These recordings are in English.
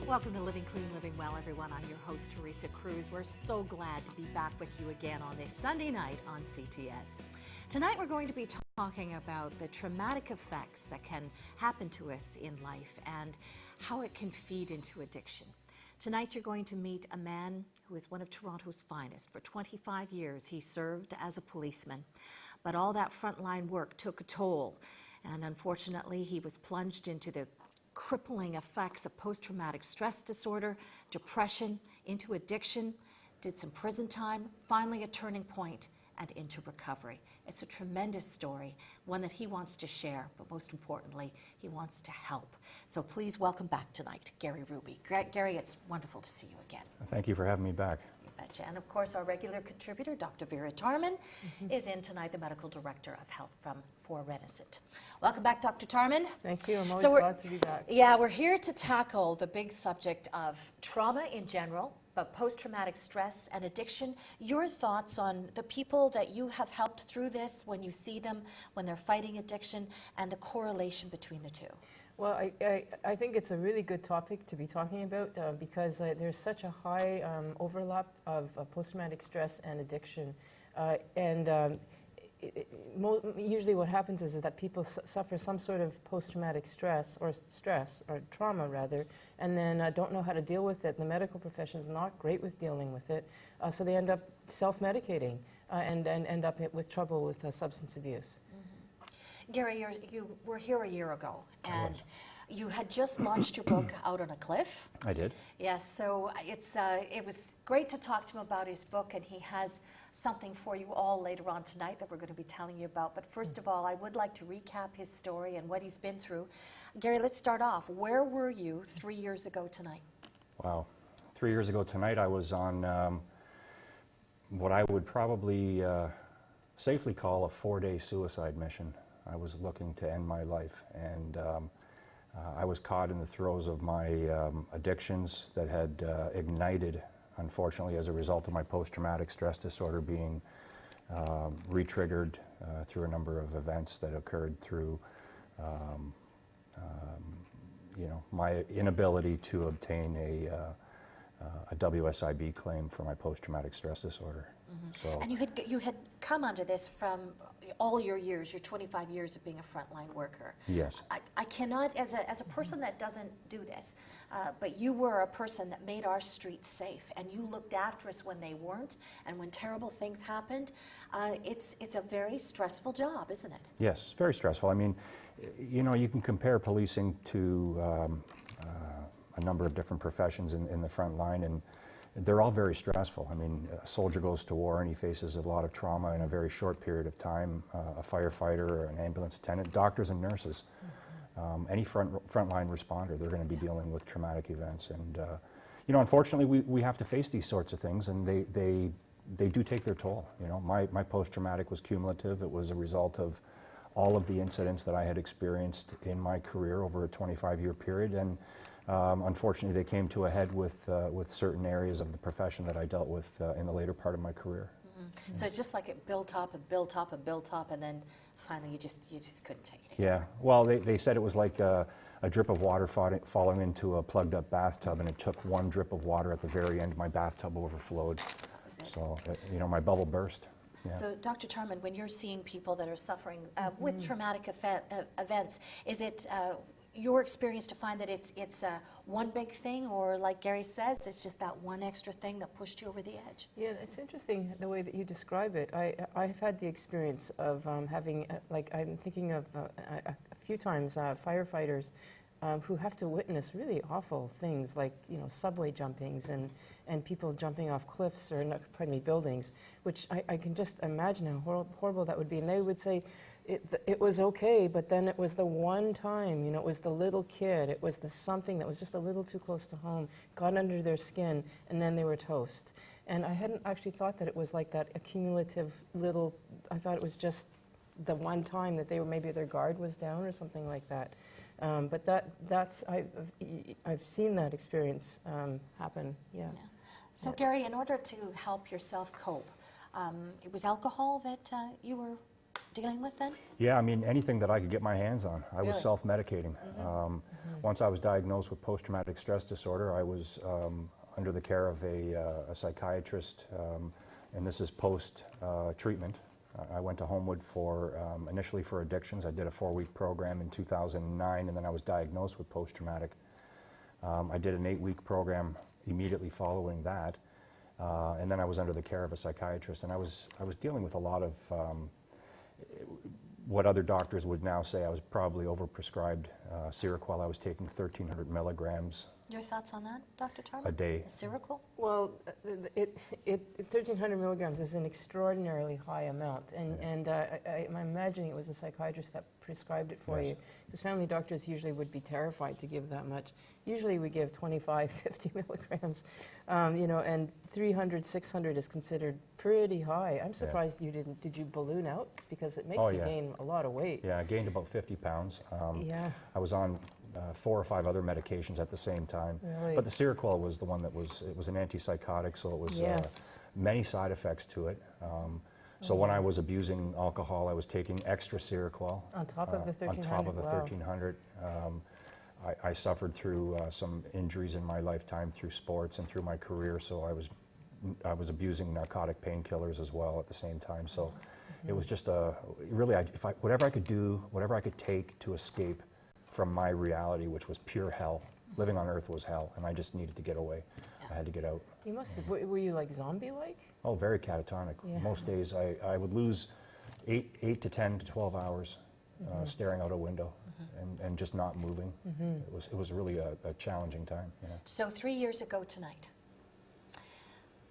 Welcome to Living Clean, Living Well, everyone. I'm your host, Teresa Cruz. We're so glad to be back with you again on this Sunday night on CTS. Tonight we're going to be talking about the traumatic effects that can happen to us in life and how it can feed into addiction. Tonight you're going to meet a man who is one of Toronto's finest. For 25 years he served as a policeman, but all that frontline work took a toll, and unfortunately he was plunged into the crippling effects of post-traumatic stress disorder, depression, into addiction, did some prison time, finally a turning point, and into recovery. It's a tremendous story, one that he wants to share, but most importantly, he wants to help. So please welcome back tonight, Gary Rubie. Gary, it's wonderful to see you again. Thank you for having me back. You betcha. And of course, our regular contributor, Dr. Vera is in tonight, the Medical Director of Health for Renascent. Welcome back, Dr. Tarman. Thank you. I'm always glad to be back. Yeah, we're here to tackle the big subject of trauma in general, but post-traumatic stress and addiction. Your thoughts on the people that you have helped through this, when you see them, when they're fighting addiction, and the correlation between the two. Well, I think it's a really good topic to be talking about because there's such a high overlap of post-traumatic stress and addiction. Usually what happens is that people suffer some sort of post-traumatic stress or trauma rather, and then don't know how to deal with it. The medical profession is not great with dealing with it, so they end up self-medicating and end up with trouble with substance abuse. Gary, you were here a year ago, and you had just launched your book, Out on a Cliff. I did. Yes, so it was great to talk to him about his book, and he has something for you all later on tonight that we're going to be telling you about. But first of all, I would like to recap his story and what he's been through. Gary, let's start off. Where were you 3 years ago tonight? Wow. 3 years ago tonight, I was on what I would probably safely call a 4-day suicide mission. I was looking to end my life, and I was caught in the throes of my addictions that had ignited, unfortunately, as a result of my post-traumatic stress disorder being re-triggered through a number of events that occurred through my inability to obtain a WSIB claim for my post-traumatic stress disorder. So, and you had come under this from all your years, your 25 years of being a frontline worker. Yes. I cannot, as a person that doesn't do this, but you were a person that made our streets safe, and you looked after us when they weren't, and when terrible things happened. It's a very stressful job, isn't it? Yes, very stressful. I mean, you can compare policing to a number of different professions in the front line, and they're all very stressful. I mean, a soldier goes to war and he faces a lot of trauma in a very short period of time. A firefighter or an ambulance attendant, doctors and nurses, any frontline responder, they're going to be dealing with traumatic events. And unfortunately, we have to face these sorts of things, and they do take their toll. My post-traumatic was cumulative. It was a result of all of the incidents that I had experienced in my career over a 25-year period, and unfortunately, they came to a head with certain areas of the profession that I dealt with in the later part of my career. Mm-hmm. So it's just like it built up and built up and built up, and then finally you just couldn't take it anymore. Yeah. Well, they said it was like a drip of water falling into a plugged-up bathtub, and it took one drip of water at the very end. My bathtub overflowed. So my bubble burst. Yeah. So, Dr. Tarman, when you're seeing people that are suffering with traumatic events, is it your experience to find that it's one big thing, or like Gary says, it's just that one extra thing that pushed you over the edge? Yeah, it's interesting the way that you describe it. I've had the experience of having, I'm thinking of a few times firefighters who have to witness really awful things like, subway jumpings and people jumping off cliffs or, buildings, which I can just imagine how horrible that would be. And they would say, it was okay, but then it was the one time, it was the little kid, it was the something that was just a little too close to home, got under their skin, and then they were toast. And I hadn't actually thought that it was like that accumulative little, I thought it was just the one time that maybe their guard was down or something like that. But I've seen that experience happen, yeah. So Gary, in order to help yourself cope, it was alcohol that you were dealing with then? Yeah, I mean, anything that I could get my hands on. I was Really? self-medicating. Once I was diagnosed with post-traumatic stress disorder, I was under the care of a psychiatrist, and this is post-treatment. I went to Homewood for, initially for addictions. I did a 4-week program in 2009, and then I was diagnosed with post-traumatic. I did an 8-week program immediately following that, and then I was under the care of a psychiatrist, and I was dealing with a lot of what other doctors would now say I was probably overprescribed Seroquel. I was taking 1,300 milligrams Your thoughts on that, Dr. Tarver? a day. Seroquel? Well, 1,300 milligrams is an extraordinarily high amount, and I'm imagining it was a psychiatrist that prescribed it for Yes. you. Because family doctors usually would be terrified to give that much. Usually we give 25, 50 milligrams, and 300, 600 is considered pretty high. I'm surprised you didn't. Did you balloon out? Because it makes you gain a lot of weight. Yeah, I gained about 50 pounds. Yeah. I was on 4 or 5 other medications at the same time. Really? But the Seroquel was the one that it was an antipsychotic, so it was Yes. many side effects to it. So when I was abusing alcohol, I was taking extra Seroquel. On top of the 1,300? On top of the Wow. 1,300. I suffered through some injuries in my lifetime through sports and through my career, so I was abusing narcotic painkillers as well at the same time. So it was just really, whatever I could do, whatever I could take to escape from my reality, which was pure hell. Living on Earth was hell, and I just needed to get away. I had to get out. You must have. Were you like zombie-like? Oh, very catatonic. Yeah. Most days I would lose 8 to 10 to 12 hours staring out a window and just not moving. It was really a challenging time. You know? So 3 years ago tonight,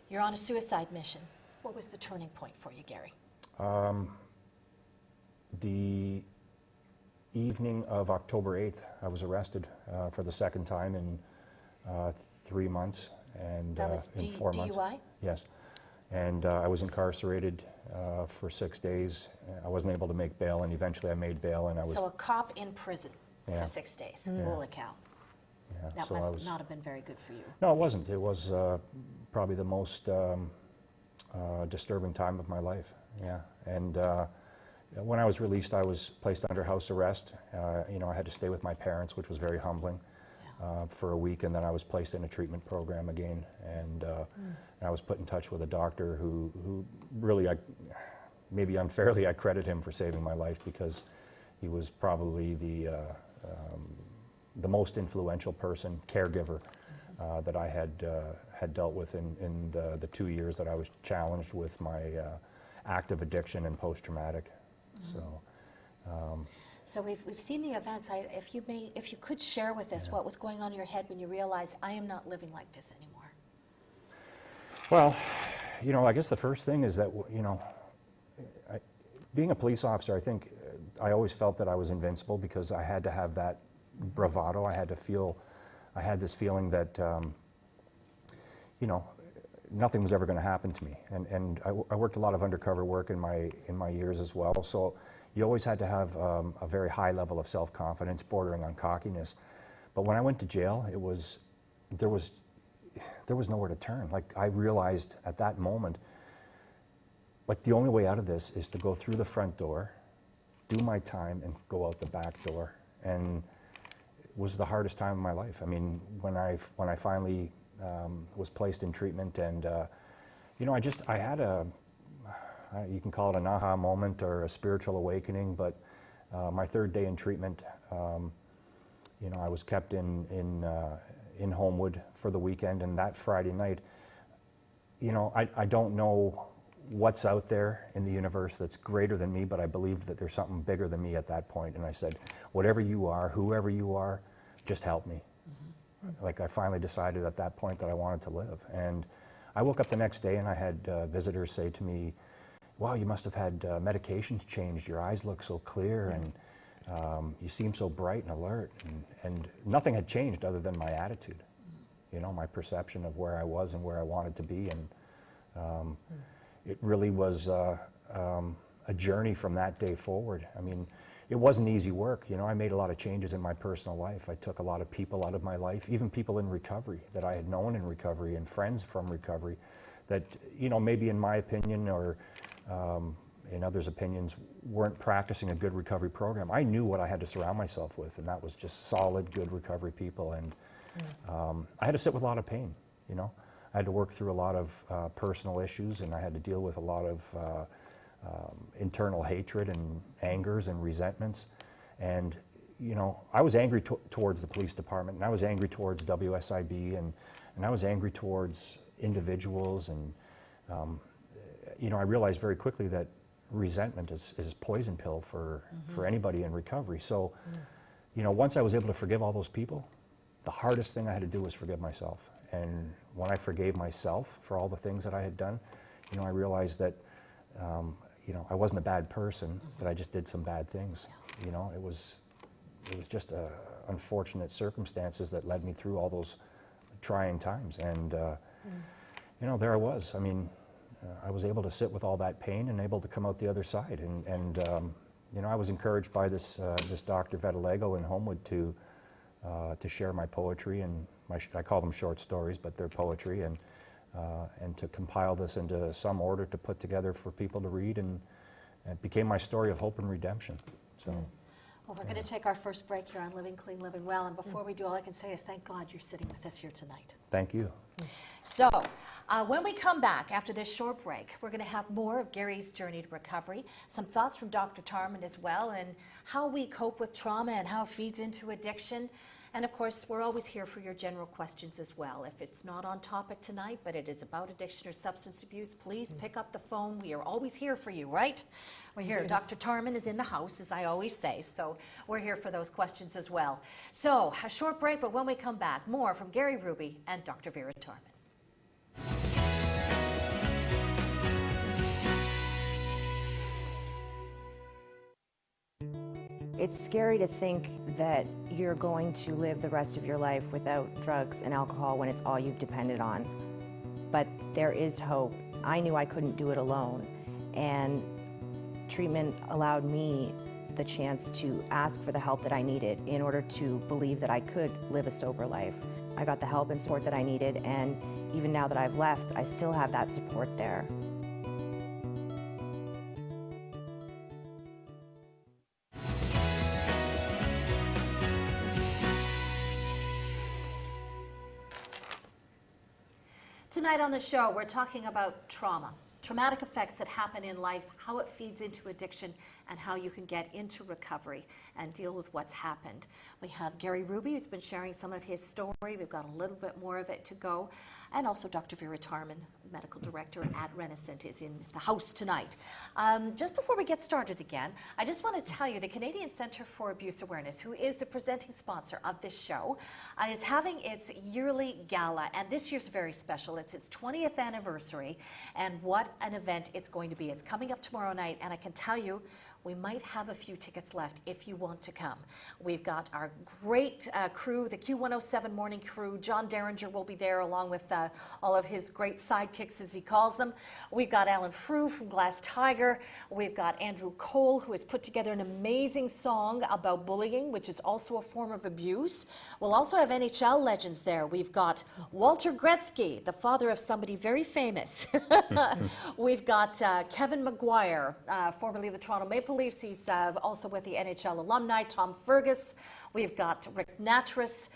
you're on a suicide mission. What was the turning point for you, Gary? The evening of October 8th, I was arrested for the second time in 3 months and That was in 4 months. DUI? Yes. And I was incarcerated for 6 days. I wasn't able to make bail, and eventually I made bail, and I was... So a cop in prison Yeah. for 6 days. Yeah. Holy cow. yeah, That so I must was, not have been very good for you. No, it wasn't. It was probably the most disturbing time of my life. Yeah, and when I was released, I was placed under house arrest. I had to stay with my parents, which was very humbling, for a week, and then I was placed in a treatment program again. And I was put in touch with a doctor who really, maybe unfairly, I credit him for saving my life, because he was probably the most influential person, caregiver, that I had dealt with in the 2 years that I was challenged with my active addiction and post-traumatic. So we've seen the events. If you could share with us what was going on in your head when you realized, I am not living like this anymore. Well, I guess the first thing is that, being a police officer, I think I always felt that I was invincible, because I had to have that bravado. I had this feeling that, nothing was ever going to happen to me. And I worked a lot of undercover work in my years as well. So you always had to have a very high level of self-confidence, bordering on cockiness. But when I went to jail, there was nowhere to turn. Like, I realized at that moment, like, the only way out of this is to go through the front door, do my time, and go out the back door. And it was the hardest time of my life. I mean, when I finally was placed in treatment, and I had you can call it an aha moment or a spiritual awakening, but my third day in treatment, I was kept in Homewood for the weekend, and that Friday night, I don't know what's out there in the universe that's greater than me, but I believed that there's something bigger than me at that point, and I said, whatever you are, whoever you are, just help me. Like, I finally decided at that point that I wanted to live. And I woke up the next day, and I had visitors say to me, wow, you must have had medications changed. Your eyes look so clear, and you seem so bright and alert. And nothing had changed other than my attitude, my perception of where I was and where I wanted to be. And it really was a journey from that day forward. I mean, it wasn't easy work. I made a lot of changes in my personal life. I took a lot of people out of my life, even people in recovery that I had known in recovery, and friends from recovery that, maybe in my opinion or in others' opinions, weren't practicing a good recovery program. I knew what I had to surround myself with, and that was just solid, good recovery people. And I had to sit with a lot of pain, you know. I had to work through a lot of personal issues, and I had to deal with a lot of internal hatred and angers and resentments. And, you know, I was angry towards the police department, and I was angry towards WSIB, and I was angry towards individuals. And, you know, I realized very quickly that resentment is a poison pill for anybody in recovery. So, you know, once I was able to forgive all those people, the hardest thing I had to do was forgive myself. And when I forgave myself for all the things that I had done, you know, I realized that, you know, I wasn't a bad person, but I just did some bad things. You know, it was just unfortunate circumstances that led me through all those trying times. And, you know, there I was. I mean, I was able to sit with all that pain and able to come out the other side. And you know, I was encouraged by this Dr. Vetalego in Homewood to share my poetry and I call them short stories, but they're poetry, and to compile this into some order to put together for people to read, and it became my story of hope and redemption. So. Well, we're going to take our first break here on Living Clean, Living Well, and before we do, all I can say is thank God you're sitting with us here tonight. Thank you. So, when we come back after this short break, we're going to have more of Gary's journey to recovery, some thoughts from Dr. Tarman as well, and how we cope with trauma and how it feeds into addiction. And of course, we're always here for your general questions as well. If it's not on topic tonight, but it is about addiction or substance abuse, please pick up the phone. We are always here for you, right? We're here. Yes. Dr. Tarman is in the house, as I always say, so we're here for those questions as well. So, a short break, but when we come back, more from Gary Rubie and Dr. Vera Tarman. It's scary to think that you're going to live the rest of your life without drugs and alcohol when it's all you've depended on. But there is hope. I knew I couldn't do it alone, and treatment allowed me the chance to ask for the help that I needed in order to believe that I could live a sober life. I got the help and support that I needed, and even now that I've left, I still have that support there. Tonight on the show, we're talking about trauma, traumatic effects that happen in life, how it feeds into addiction, and how you can get into recovery and deal with what's happened. We have Gary Rubie, who's been sharing some of his story. We've got a little bit more of it to go. And also Dr. Vera Tarman, medical director at Renascent, is in the house tonight. Just before we get started again, I just want to tell you the Canadian Centre for Abuse Awareness, who is the presenting sponsor of this show, is having its yearly gala, and this year's very special. It's its 20th anniversary, and what an event it's going to be. It's coming up tomorrow night, and I can tell you, we might have a few tickets left if you want to come. We've got our great crew, the Q107 morning crew. John Derringer will be there along with all of his great sidekicks, as he calls them. We've got Alan Frew from Glass Tiger. We've got Andrew Cole, who has put together an amazing song about bullying, which is also a form of abuse. We'll also have NHL legends there. We've got Walter Gretzky, the father of somebody very famous. We've got Kevin McGuire, formerly of the Toronto Maple Leafs. He's also with the NHL alumni. Tom Fergus. We've got Rick Natras.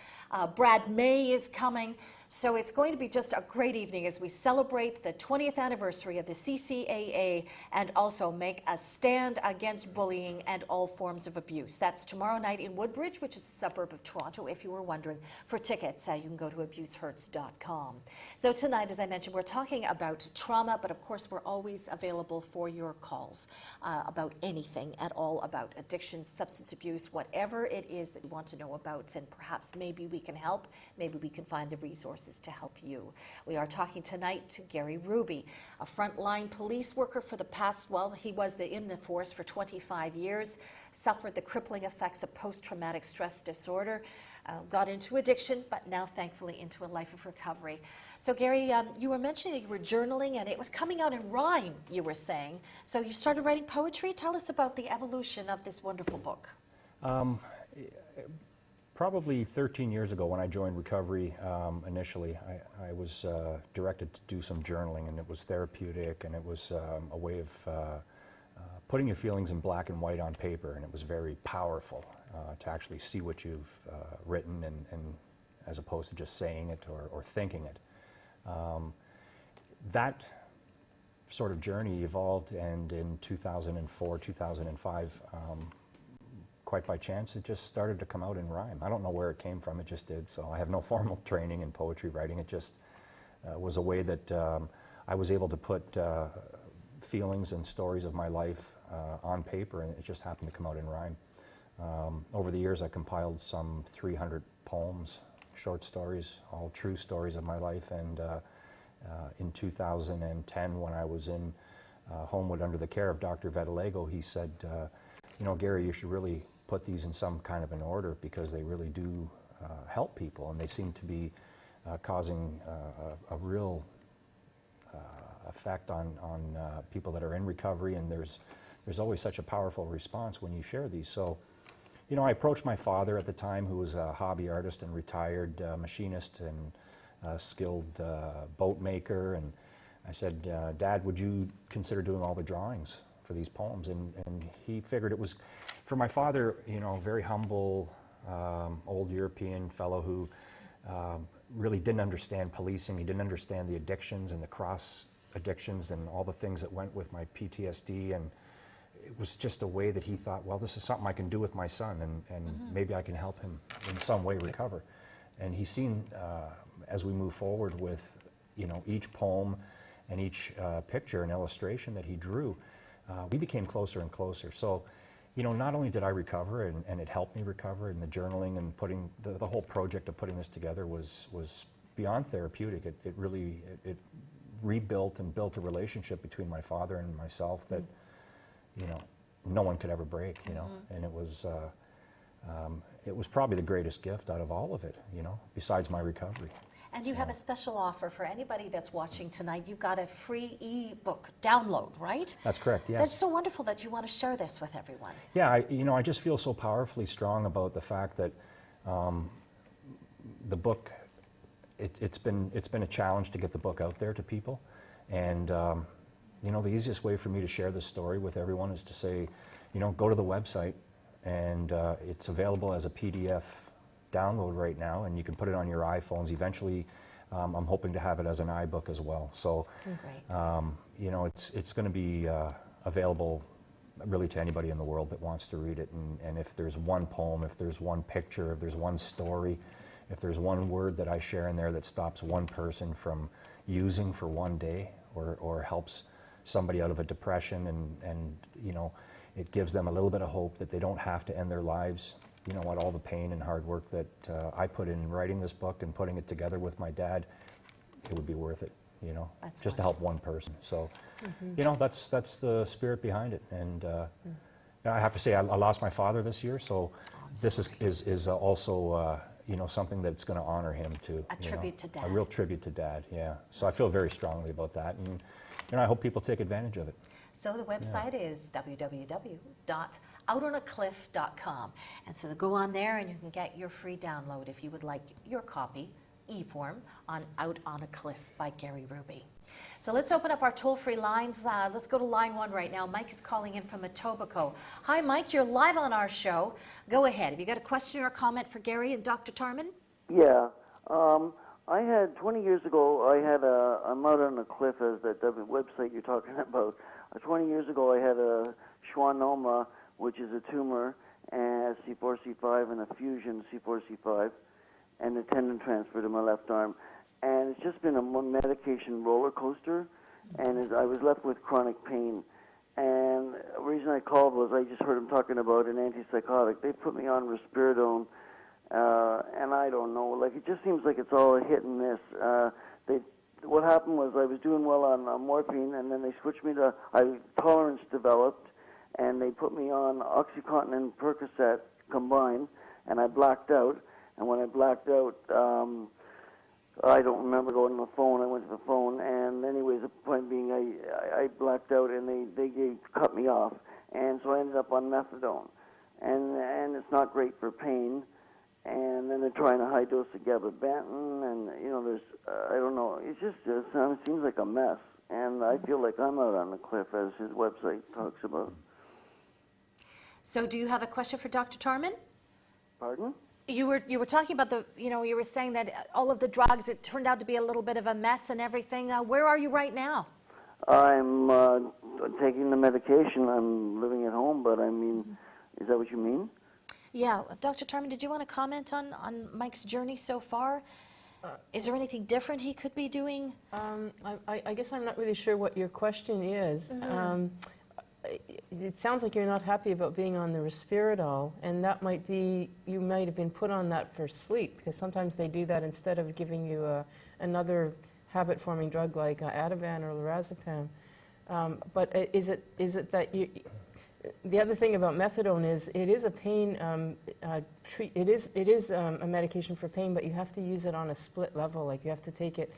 Brad May is coming. So it's going to be just a great evening as we celebrate the 20th anniversary of the CCAA and also make a stand against bullying and all forms of abuse. That's tomorrow night in Woodbridge, which is a suburb of Toronto. If you were wondering, for tickets, you can go to abusehurts.com. So tonight, as I mentioned, we're talking about trauma, but of course we're always available for your calls about anything at all, about addiction, substance abuse, whatever it is that you want to know about, and perhaps maybe we can help, maybe we can find the resources to help you. We are talking tonight to Gary Rubie, a frontline police worker for the past, well, he was in the force for 25 years, suffered the crippling effects of post-traumatic stress disorder, got into addiction, but now thankfully into a life of recovery. So Gary, you were mentioning that you were journaling and it was coming out in rhyme, you were saying. So you started writing poetry. Tell us about the evolution of this wonderful book. Probably 13 years ago when I joined recovery initially, I was directed to do some journaling, and it was therapeutic, and it was a way of putting your feelings in black and white on paper, and it was very powerful to actually see what you've written, and as opposed to just saying it or thinking it. That sort of journey evolved, and in 2004, 2005, quite by chance, it just started to come out in rhyme. I don't know where it came from, it just did. So I have no formal training in poetry writing. It just was a way that I was able to put feelings and stories of my life on paper, and it just happened to come out in rhyme. Over the years, I compiled some 300 poems, short stories, all true stories of my life, and in 2010, when I was in Homewood under the care of Dr. Vedalego, he said, you know, Gary, you should really put these in some kind of an order, because they really do help people, and they seem to be causing a real effect on people that are in recovery, and there's always such a powerful response when you share these. So, you know, I approached my father at the time, who was a hobby artist and retired machinist and skilled boat maker, and I said, Dad, would you consider doing all the drawings for these poems? And he figured it was, for my father, you know, very humble, old European fellow who really didn't understand policing. He didn't understand the addictions and the cross addictions and all the things that went with my PTSD, and it was just a way that he thought, well, this is something I can do with my son, and maybe I can help him in some way recover. And he's seen, as we move forward with, you know, each poem and each picture and illustration that he drew, we became closer and closer. So, you know, not only did I recover, and it helped me recover, and the journaling and putting the whole project of putting this together was beyond therapeutic. It really rebuilt and built a relationship between my father and myself that, you know, no one could ever break, you know. And it was probably the greatest gift out of all of it, you know, besides my recovery. And you have a special offer for anybody that's watching tonight. You've got a free e-book download, right? That's correct, yes. That's so wonderful that you want to share this with everyone. Yeah, you know, I just feel so powerfully strong about the fact that the book, it's been a challenge to get the book out there to people. And, you know, the easiest way for me to share this story with everyone is to say, you know, go to the website, and it's available as a PDF download right now, and you can put it on your iPhones. Eventually, I'm hoping to have it as an iBook as well. So, you know, it's going to be available really to anybody in the world that wants to read it. And if there's one poem, if there's one picture, if there's one story, if there's one word that I share in there that stops one person from using for one day, or helps somebody out of a depression, and you know, it gives them a little bit of hope that they don't have to end their lives. You know what, all the pain and hard work that I put in writing this book and putting it together with my dad, it would be worth it, you know, That's just to help one person. So, you know, that's the spirit behind it. And I have to say, I lost my father this year, so this is also, you know, something that's going to honor him too. A tribute to Dad. A real tribute to Dad, yeah. So I feel very strongly about that, and you know, I hope people take advantage of it. So the website is www.outonacliff.com. And so go on there and you can get your free download if you would like your copy, e-form, on Out on a Cliff by Gary Rubie. So let's open up our toll-free lines. Let's go to line 1 right now. Mike is calling in from Etobicoke. Hi, Mike. You're live on our show. Go ahead. Have you got a question or a comment for Gary and Dr. Tarman? Yeah. I had 20 years ago. I'm out on a cliff, as the website you're talking about. 20 years ago, I had a schwannoma, which is a tumor, and C4, C5, and a fusion C4, C5, and a tendon transfer to my left arm. And it's just been a medication roller coaster, and I was left with chronic pain. And the reason I called was I just heard him talking about an antipsychotic. They put me on risperidone, and I don't know. Like, it just seems like it's all a hit and miss. What happened was I was doing well on morphine, and then they switched me to tolerance developed, and they put me on OxyContin and Percocet combined, and I blacked out. And when I blacked out, I don't remember going to the phone. I went to the phone, and anyways, the point being, I blacked out, and they cut me off, and so I ended up on methadone, and it's not great for pain. And then they're trying a high dose of gabapentin, and you know, there's I don't know. It seems like a mess, and I feel like I'm out on the cliff, as his website talks about. So do you have a question for Dr. Tarman? Pardon? You were talking about you were saying that all of the drugs, it turned out to be a little bit of a mess and everything. Where are you right now? I'm taking the medication. I'm living at home, but I mean, is that what you mean? Yeah, Dr. Tarman, did you want to comment on Mike's journey so far? Is there anything different he could be doing? I guess I'm not really sure what your question is. It sounds like you're not happy about being on the Risperdal, and that might be, you might have been put on that for sleep, because sometimes they do that instead of giving you another habit-forming drug like Ativan or lorazepam. But is it that you? The other thing about methadone is it is a pain it is a medication for pain, but you have to use it on a split level. Like you have to take it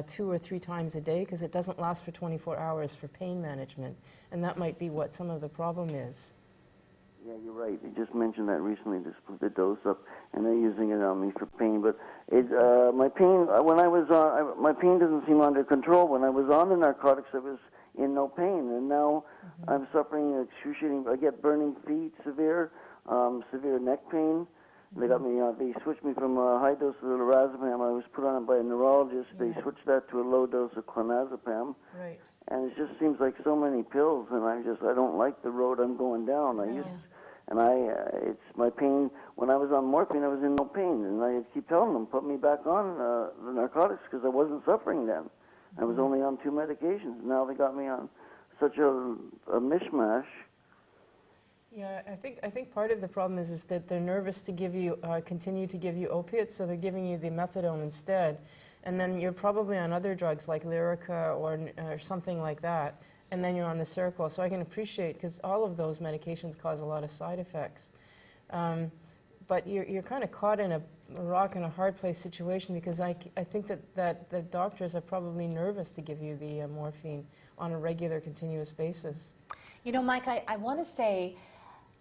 2 or 3 times a day, because it doesn't last for 24 hours for pain management, and that might be what some of the problem is. Yeah, you're right. You just mentioned that recently, to split the dose up, and they're using it on me for pain. But my pain, when I was on, my pain doesn't seem under control. When I was on the narcotics, I was in no pain, and now I'm suffering excruciating. I get burning feet, severe neck pain. They got me. They switched me from a high dose of lorazepam. I was put on it by a neurologist. They switched that to a low dose of clonazepam. Right. And it just seems like so many pills, and I don't like the road I'm going down. It's my pain. When I was on morphine, I was in no pain, and I keep telling them, put me back on the narcotics, because I wasn't suffering then. I was only on 2 medications. Now they got me on such a mishmash. Yeah, I think part of the problem is that they're nervous to give you continue to give you opiates, so they're giving you the methadone instead, and then you're probably on other drugs like Lyrica or something like that, and then you're on the Seroquel. So I can appreciate, because all of those medications cause a lot of side effects. But you're kind of caught in a rock and a hard place situation, because I think that the doctors are probably nervous to give you the morphine on a regular, continuous basis. You know, Mike, I want to say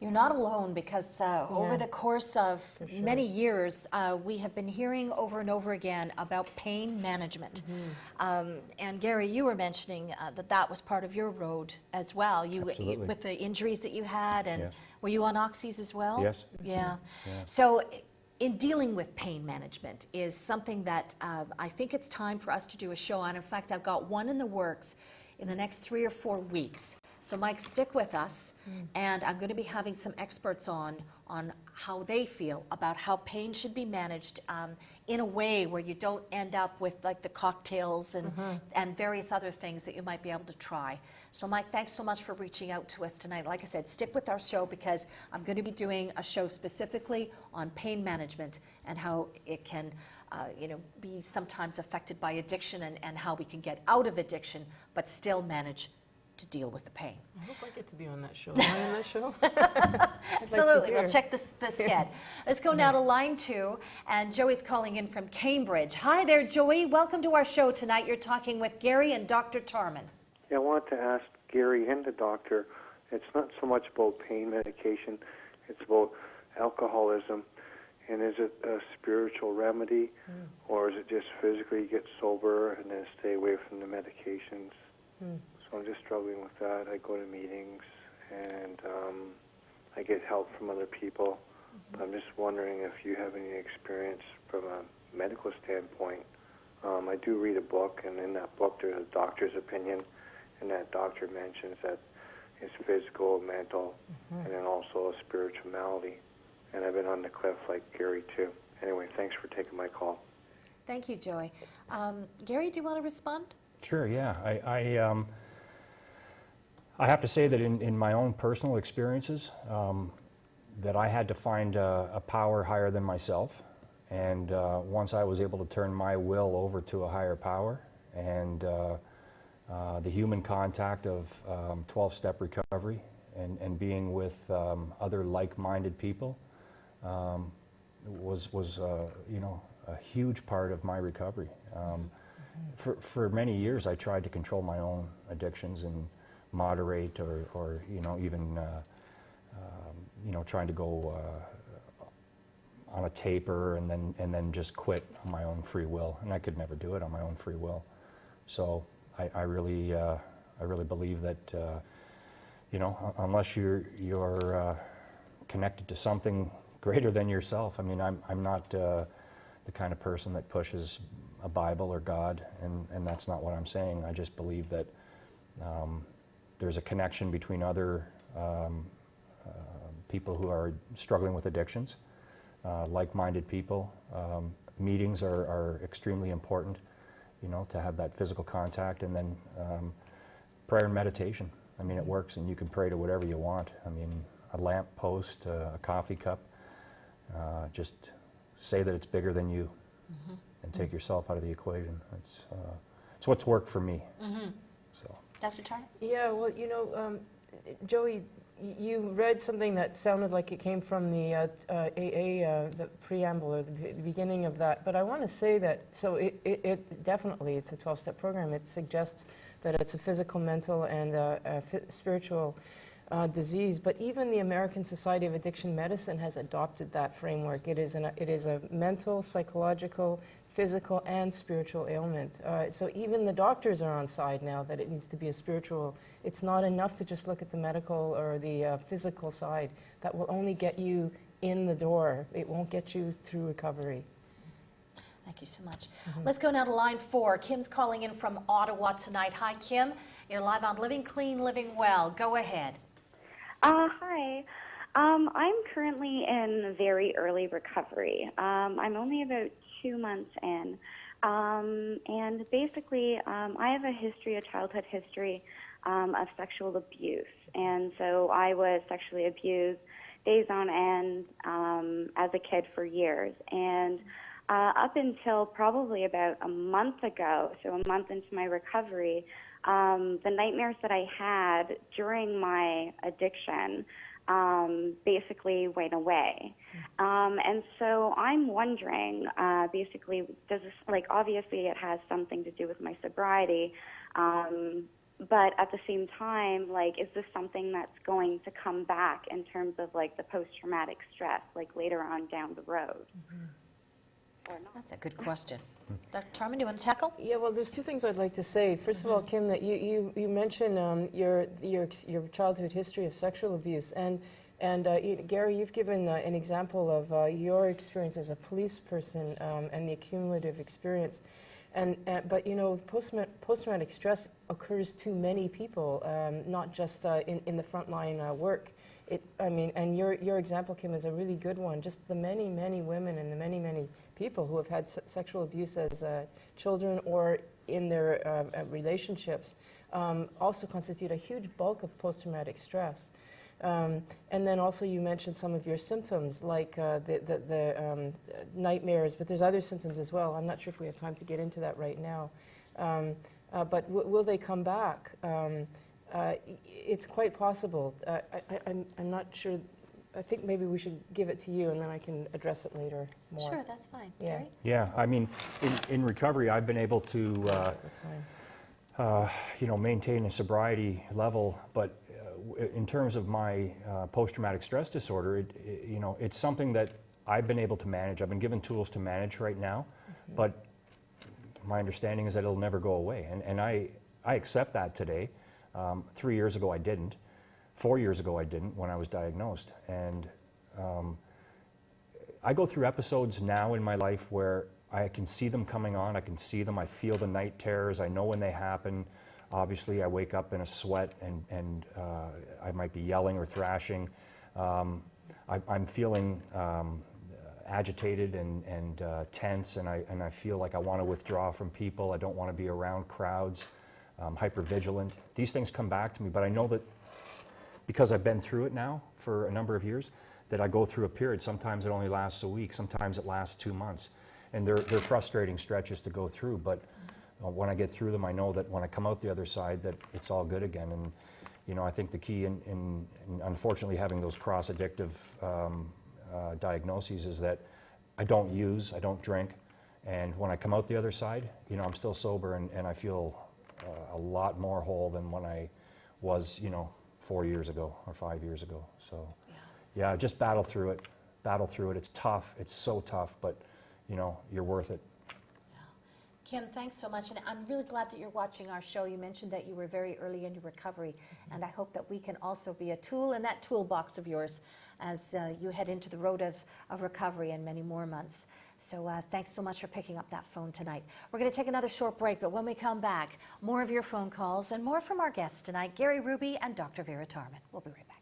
you're not alone, because over the course of many years, we have been hearing over and over again about pain management. And Gary, you were mentioning that was part of your road as well. Absolutely. With the injuries that you had, and Yes. were you on oxys as well? Yes. Yeah. So in dealing with pain management is something that I think it's time for us to do a show on. In fact, I've got one in the works in the next 3 or 4 weeks. So Mike, stick with us, and I'm going to be having some experts on how they feel about how pain should be managed in a way where you don't end up with like the cocktails and various other things that you might be able to try. So Mike, thanks so much for reaching out to us tonight. Like I said, stick with our show, because I'm going to be doing a show specifically on pain management and how it can be sometimes affected by addiction, and how we can get out of addiction but still manage to deal with the pain. I hope I get to be on that show. Am I on that show? Absolutely. We'll check the sked. Let's go now to line 2, and Joey's calling in from Cambridge. Hi there, Joey. Welcome to our show tonight. You're talking with Gary and Dr. Tarman. Yeah, I wanted to ask Gary and the doctor, it's not so much about pain medication, it's about alcoholism. And is it a spiritual remedy, or is it just physically get sober and then stay away from the medications? So I'm just struggling with that. I go to meetings, and I get help from other people. But I'm just wondering if you have any experience from a medical standpoint. I do read a book, and in that book there's a doctor's opinion, and that doctor mentions that it's physical, mental, and then also a spiritual malady. And I've been on the cliff like Gary too. Anyway, thanks for taking my call. Thank you, Joey. Gary, do you want to respond? Sure, yeah. I have to say that in my own personal experiences, that I had to find a power higher than myself. And once I was able to turn my will over to a higher power, and the human contact of 12-step recovery and being with other like-minded people was a huge part of my recovery. For many years, I tried to control my own addictions and moderate, or even trying to go on a taper and then just quit on my own free will, and I could never do it on my own free will. So I really believe that unless you're connected to something greater than yourself. I mean, I'm not the kind of person that pushes a Bible or God, and that's not what I'm saying. I just believe that there's a connection between other people who are struggling with addictions, like-minded people. Meetings are extremely important, you know, to have that physical contact, and then prayer and meditation. I mean, it works, and you can pray to whatever you want. I mean, a lamp post, a coffee cup, just say that it's bigger than you, and take yourself out of the equation. It's what's worked for me. So, Dr. Turner? Yeah, well, you know, Joey, you read something that sounded like it came from the AA, the preamble or the beginning of that. But I want to say that, so it definitely, it's a 12-step program. It suggests that it's a physical, mental, and spiritual disease. But even the American Society of Addiction Medicine has adopted that framework. It is a mental, psychological, physical, and spiritual ailment. So even the doctors are on side now that it needs to be a spiritual. It's not enough to just look at the medical or the physical side. That will only get you in the door. It won't get you through recovery. Thank you so much. Let's go now to line 4. Kim's calling in from Ottawa tonight. Hi, Kim. You're live on Living Clean, Living Well. Go ahead. Hi. I'm currently in very early recovery. I'm only about 2 months in. And basically, I have a childhood history of sexual abuse. And so I was sexually abused days on end as a kid for years. And up until probably about a month ago, so a month into my recovery, the nightmares that I had during my addiction basically went away. And so I'm wondering, basically, does this, like, obviously it has something to do with my sobriety, but at the same time, like, is this something that's going to come back in terms of, like, the post-traumatic stress, like, later on down the road? Or not? That's a good question. Dr. Charman, do you want to tackle? Yeah, well, there's two things I'd like to say. First of all, Kim, that you mentioned your childhood history of sexual abuse, and Gary, you've given an example of your experience as a police person and the cumulative experience. But you know, post-traumatic stress occurs to many people, not just in the frontline work. And your example, Kim, is a really good one. Just the many, many women and the many, many people who have had sexual abuse as children or in their relationships also constitute a huge bulk of post-traumatic stress. And then also you mentioned some of your symptoms, like the nightmares, but there's other symptoms as well. I'm not sure if we have time to get into that right now. But will they come back? It's quite possible. I'm not sure. I think maybe we should give it to you, and then I can address it later more. Sure, that's fine. Yeah. Gary? yeah, I mean, in recovery, I've been able to, That's fine. maintain a sobriety level, but in terms of my post-traumatic stress disorder, it's something that I've been able to manage. I've been given tools to manage right now, but my understanding is that it'll never go away, and I accept that today. 3 years ago, I didn't. 4 years ago, I didn't when I was diagnosed. And I go through episodes now in my life where I can see them coming on. I can see them. I feel the night terrors. I know when they happen. Obviously, I wake up in a sweat and I might be yelling or thrashing. I'm feeling agitated and tense, and I feel like I want to withdraw from people. I don't want to be around crowds. Hypervigilant. These things come back to me, but I know that because I've been through it now for a number of years, that I go through a period. Sometimes it only lasts a week, sometimes it lasts 2 months. And they're frustrating stretches to go through, but when I get through them, I know that when I come out the other side, that it's all good again. And I think the key in unfortunately having those cross-addictive diagnoses is that I don't use, I don't drink, and when I come out the other side, I'm still sober, and I feel a lot more whole than when I was, 4 years ago or 5 years ago. So, yeah, just battle through it. Battle through it. It's tough. It's so tough, but, you're worth it. Kim, thanks so much, and I'm really glad that you're watching our show. You mentioned that you were very early in your recovery, and I hope that we can also be a tool in that toolbox of yours as you head into the road of recovery and many more months. So thanks so much for picking up that phone tonight. We're going to take another short break, but when we come back, more of your phone calls and more from our guests tonight, Gary Rubie and Dr. Vera Tarman. We'll be right back.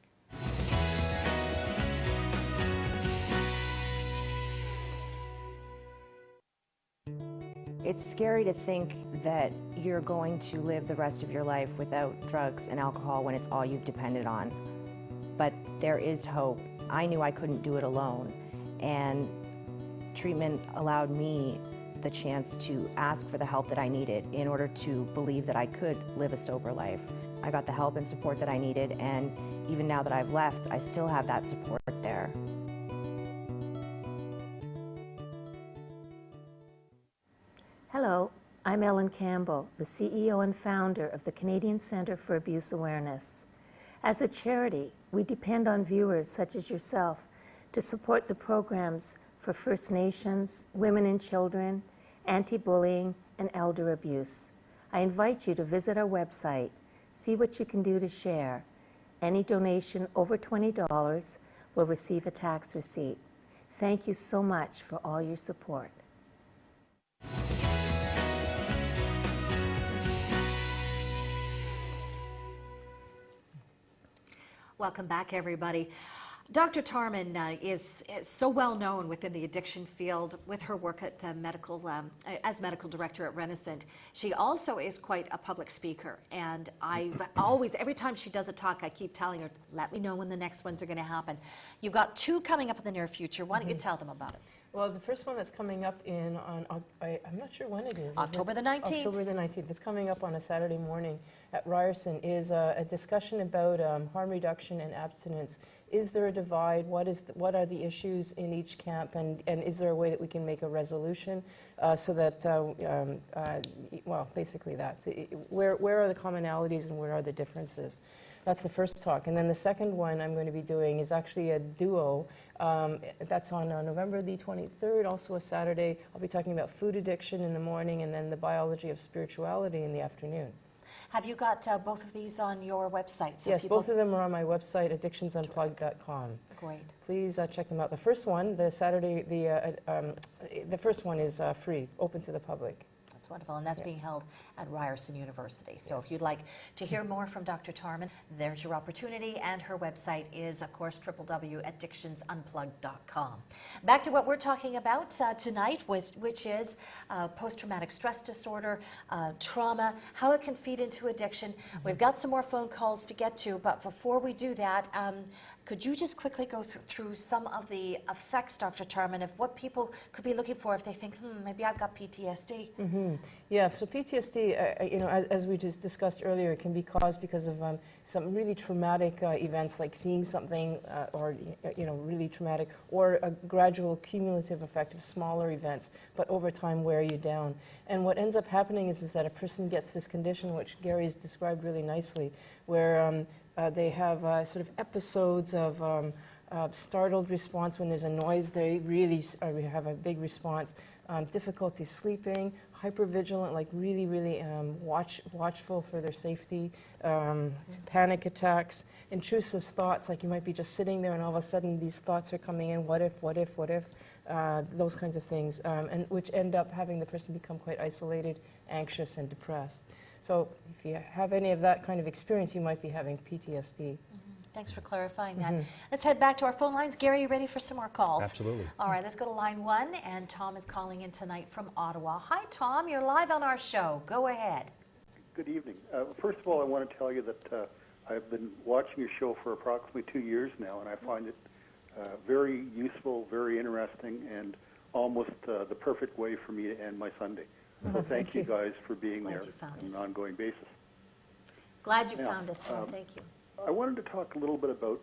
It's scary to think that you're going to live the rest of your life without drugs and alcohol when it's all you've depended on. But there is hope. I knew I couldn't do it alone, and treatment allowed me the chance to ask for the help that I needed in order to believe that I could live a sober life. I got the help and support that I needed, and even now that I've left, I still have that support there. Hello, I'm Ellen Campbell, the CEO and founder of the Canadian Centre for Abuse Awareness. As a charity, we depend on viewers such as yourself to support the programs for First Nations, women and children, anti-bullying, and elder abuse. I invite you to visit our website, see what you can do to share. Any donation over $20 will receive a tax receipt. Thank you so much for all your support. Welcome back, everybody. Dr. Tarman is so well known within the addiction field with her work at as medical director at Renascent. She also is quite a public speaker, and every time she does a talk, I keep telling her, let me know when the next ones are going to happen. You've got two coming up in the near future. Why don't you tell them about it? Well, the first one that's coming up I'm not sure when it is. October the 19th. October the 19th. It's coming up on a Saturday morning at Ryerson, is a discussion about harm reduction and abstinence. Is there a divide? What are the issues in each camp? And is there a way that we can make a resolution so that, well, basically that's where are the commonalities and where are the differences? That's the first talk. And then the second one I'm going to be doing is actually a duo. That's on November the 23rd, also a Saturday. I'll be talking about food addiction in the morning and then the biology of spirituality in the afternoon. Have you got both of these on your website? So yes, both of them are on my website, addictionsunplugged.com. Great. Please check them out. The first one, the Saturday, the first one is free, open to the public. That's wonderful, and that's being held at Ryerson University. So if you'd like to hear more from Dr. Tarman, there's your opportunity, and her website is, of course, www.addictionsunplugged.com. Back to what we're talking about tonight, which is post-traumatic stress disorder, trauma, how it can feed into addiction. We've got some more phone calls to get to, but before we do that, could you just quickly go through some of the effects, Dr. Tarman, of what people could be looking for if they think, maybe I've got PTSD? Yeah, so PTSD, as we just discussed earlier, it can be caused because of some really traumatic events, like seeing something, or really traumatic, or a gradual cumulative effect of smaller events, but over time wear you down. And what ends up happening is that a person gets this condition, which Gary's described really nicely, where they have sort of episodes of startled response when there's a noise. They really have a big response. Difficulty sleeping, hypervigilant, like really watchful for their safety, panic attacks, intrusive thoughts, like you might be just sitting there and all of a sudden these thoughts are coming in, what if, those kinds of things, and which end up having the person become quite isolated, anxious, and depressed. So if you have any of that kind of experience, you might be having PTSD. Thanks for clarifying that. Let's head back to our phone lines. Gary, you ready for some more calls? Absolutely. All right, let's go to line 1, and Tom is calling in tonight from Ottawa. Hi, Tom. You're live on our show. Go ahead. Good evening. First of all, I want to tell you that I've been watching your show for approximately 2 years now, and I find it very useful, very interesting, and almost the perfect way for me to end my Sunday. So thank you guys for being there on an ongoing basis. Glad you found us, Tom. Thank you. I wanted to talk a little bit about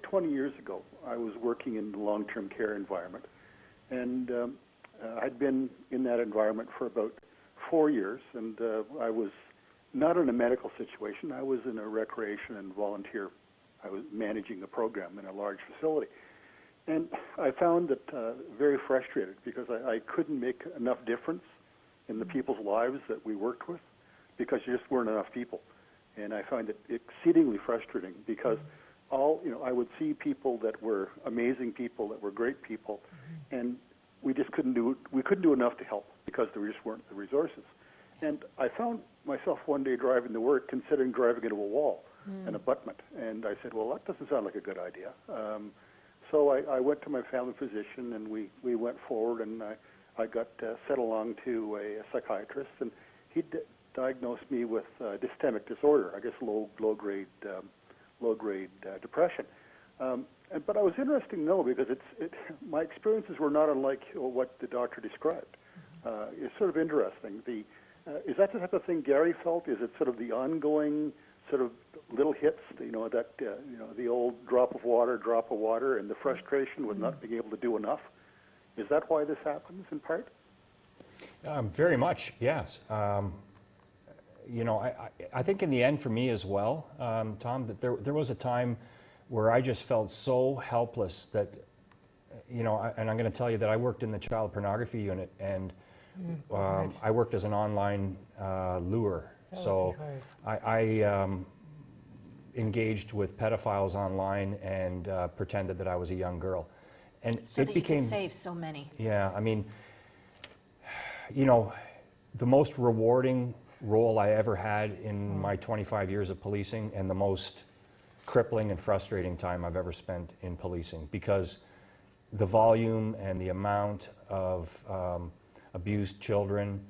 20 years ago, I was working in the long-term care environment, and I'd been in that environment for about 4 years, and I was not in a medical situation. I was in a recreation and volunteer. I was managing a program in a large facility. And I found that very frustrated because I couldn't make enough difference in the people's lives that we worked with because there just weren't enough people. And I find it exceedingly frustrating because I would see people that were amazing people, that were great people, and we just couldn't do enough to help because there just weren't the resources. And I found myself one day driving to work considering driving into a wall, an abutment. And I said, well, that doesn't sound like a good idea. So I went to my family physician, and we went forward, and I got sent along to a psychiatrist, and he diagnosed me with dystemic disorder, I guess low-grade depression. But I was interested to know because my experiences were not unlike what the doctor described. It's sort of interesting. Is that the type of thing Gary felt? Is it sort of the ongoing sort of little hits, the old drop of water, and the frustration with not being able to do enough? Is that why this happens in part? Very much, yes. I think in the end for me as well, Tom, that there was a time where I just felt so helpless that, and I'm going to tell you that I worked in the child pornography unit, and I worked as an online lure. So I engaged with pedophiles online and pretended that I was a young girl. And So it that became, you could save so many. Yeah, I mean, the most rewarding role I ever had in my 25 years of policing, and the most crippling and frustrating time I've ever spent in policing, because the volume and the amount of abused children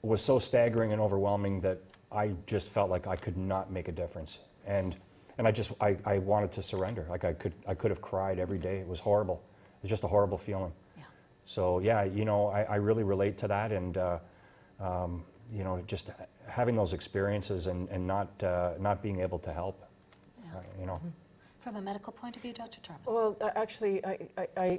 was so staggering and overwhelming that I just felt like I could not make a difference. And I wanted to surrender. Like I could have cried every day. It was horrible. It was just a horrible feeling. Yeah. So yeah, I really relate to that, and just having those experiences and not being able to help. From a medical point of view, Dr. Tarman? Well, actually,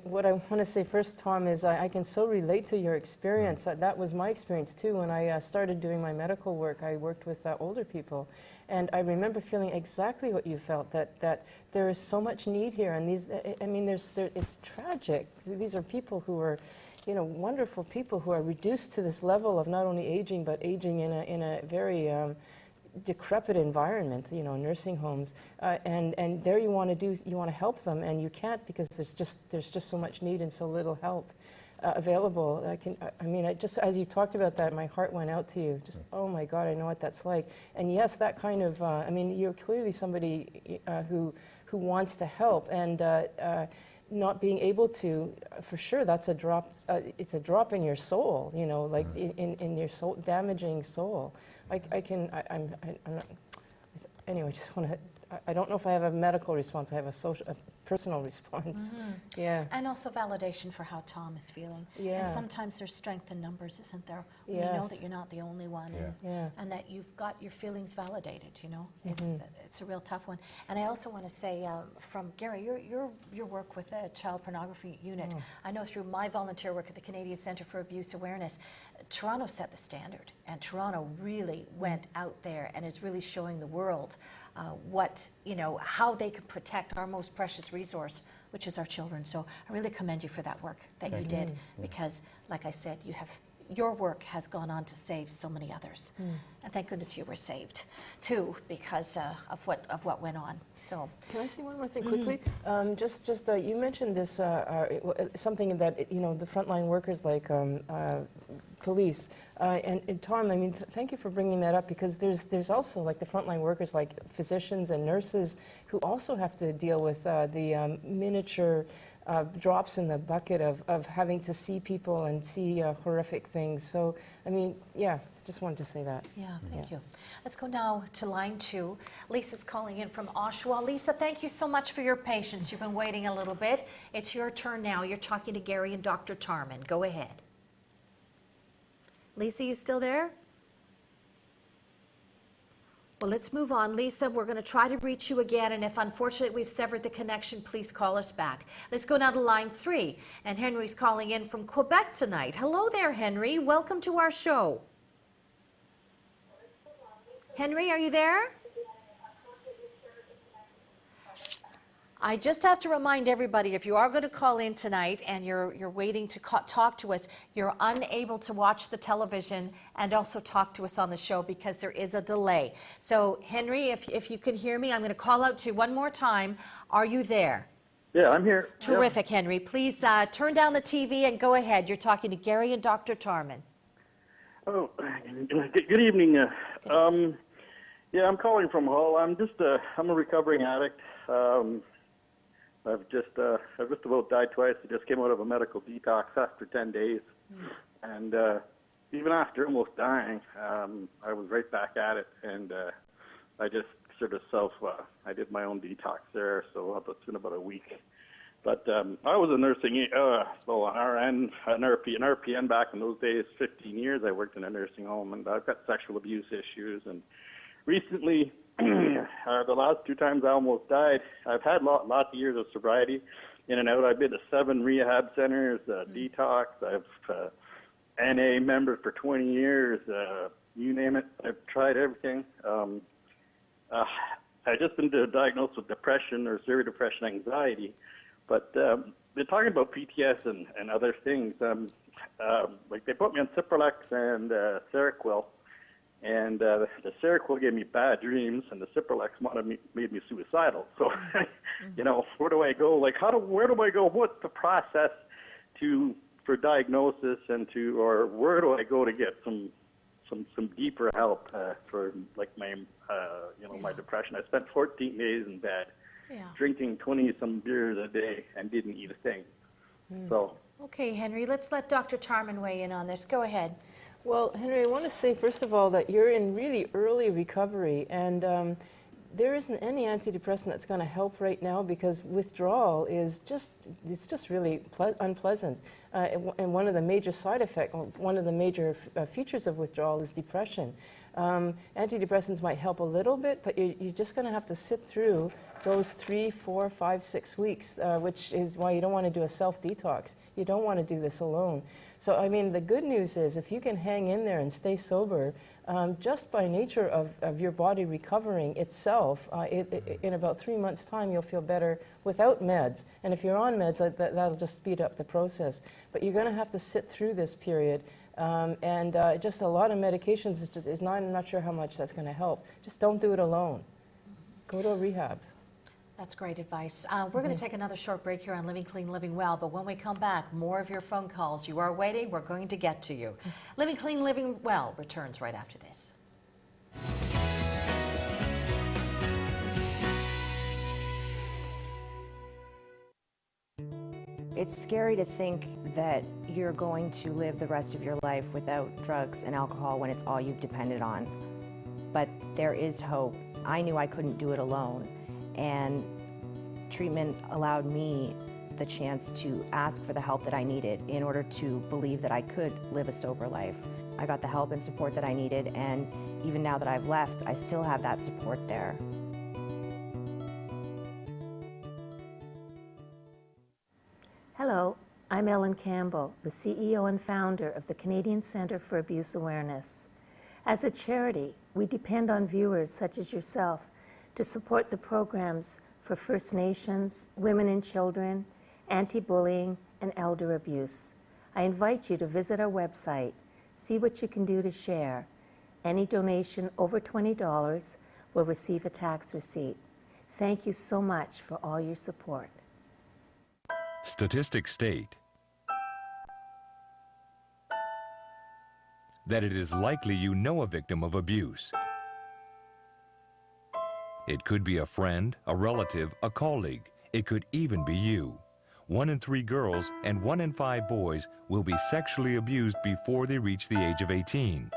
what I want to say first, Tom, is I can so relate to your experience. That was my experience, too. When I started doing my medical work, I worked with older people. And I remember feeling exactly what you felt, that there is so much need here. And it's tragic. These are people who are, wonderful people who are reduced to this level of not only aging, but aging in a very decrepit environment, nursing homes, and there you want to help them, and you can't because there's just so much need and so little help available. Just as you talked about that, my heart went out to you. Just, oh my God, I know what that's like. And yes, that kind of, you're clearly somebody who wants to help, and not being able to, for sure, that's a drop. It's a drop in your soul, in your soul, damaging soul. Anyway, just want to. I don't know if I have a medical response. I have a personal response. Yeah. And also validation for how Tom is feeling. Yeah. And sometimes there's strength in numbers, isn't there? When Yes. you know that you're not the only one, and that you've got your feelings validated. It's a real tough one. And I also want to say, from Gary, your work with the child pornography unit. I know through my volunteer work at the Canadian Centre for Abuse Awareness, Toronto set the standard, and Toronto really went out there and is really showing the world how they can protect our most precious resource, which is our children. So I really commend you for that work that you did, because, like I said, your work has gone on to save so many others, and thank goodness you were saved too, because of what went on. So can I say one more thing quickly? You mentioned this something that the frontline workers like police and Tom. Thank you for bringing that up, because there's also like the frontline workers like physicians and nurses who also have to deal with the miniature drops in the bucket of having to see people and see horrific things. So, just wanted to say that. yeah, thank you. Let's go now to line 2. Lisa's calling in from Oshawa. Lisa, thank you so much for your patience. You've been waiting a little bit. It's your turn now. You're talking to Gary and Dr. Tarman. Go ahead. Lisa, you still there? Well, let's move on. Lisa, we're going to try to reach you again, and if unfortunately we've severed the connection, please call us back. Let's go now to line 3, and Henry's calling in from Quebec tonight. Hello there, Henry. Welcome to our show. Henry, are you there? I just have to remind everybody, if you are going to call in tonight and you're waiting to talk to us, you're unable to watch the television and also talk to us on the show because there is a delay. So, Henry, if you can hear me, I'm going to call out to you one more time. Are you there? Yeah, I'm here. Terrific, Henry. Please turn down the TV and go ahead. You're talking to Gary and Dr. Tarman. Oh, good evening. Yeah, I'm calling from Hull. I'm a recovering addict. I've just about died twice. I just came out of a medical detox after 10 days. And even after almost dying, I was right back at it. And I just sort of I did my own detox there, so it's been about a week. But I was a nursing, an RN, an RPN back in those days, 15 years. I worked in a nursing home, and I've got sexual abuse issues. And recently, the last 2 times I almost died, I've had lots of years of sobriety, in and out. I've been to 7 rehab centers, detox. I've NA member for 20 years. You name it, I've tried everything. I've just been diagnosed with depression or severe depression, anxiety. But they're talking about PTS and other things. Like they put me on Cipralex and Seroquel. And the Seroquel gave me bad dreams, and the Cipralex made me suicidal. So, where do I go? Like, where do I go? What's the process for diagnosis or where do I go to get some deeper help for like my my depression? I spent 14 days in bed, drinking 20-some beers a day, and didn't eat a thing. So. Okay, Henry, let's let Dr. Tarman weigh in on this. Go ahead. Well, Henry, I want to say, first of all, that you're in really early recovery, and there isn't any antidepressant that's going to help right now because withdrawal is just really unpleasant. And one of the major side effects, one of the major features of withdrawal is depression. Antidepressants might help a little bit, but you're just going to have to sit through those 3, 4, 5, 6 weeks, which is why you don't want to do a self-detox. You don't want to do this alone. So, I mean, the good news is if you can hang in there and stay sober, just by nature of your body recovering itself, in about 3 months' time, you'll feel better without meds. And if you're on meds, that'll just speed up the process. But you're going to have to sit through this period. Just a lot of medications I'm not sure how much that's going to help. Just don't do it alone. Go to a rehab. That's great advice. We're going to take another short break here on Living Clean, Living Well, but when we come back, more of your phone calls. You are waiting. We're going to get to you. Living Clean, Living Well returns right after this. It's scary to think that you're going to live the rest of your life without drugs and alcohol when it's all you've depended on. But there is hope. I knew I couldn't do it alone. And treatment allowed me the chance to ask for the help that I needed in order to believe that I could live a sober life. I got the help and support that I needed, and even now that I've left, I still have that support there. Hello, I'm Ellen Campbell, the CEO and founder of the Canadian Centre for Abuse Awareness. As a charity, we depend on viewers such as yourself to support the programs for First Nations, women and children, anti-bullying, and elder abuse. I invite you to visit our website, see what you can do to share. Any donation over $20 will receive a tax receipt. Thank you so much for all your support. Statistics state that it is likely you know a victim of abuse. It could be a friend, a relative, a colleague. It could even be you. 1 in 3 girls and 1 in 5 boys will be sexually abused before they reach the age of 18.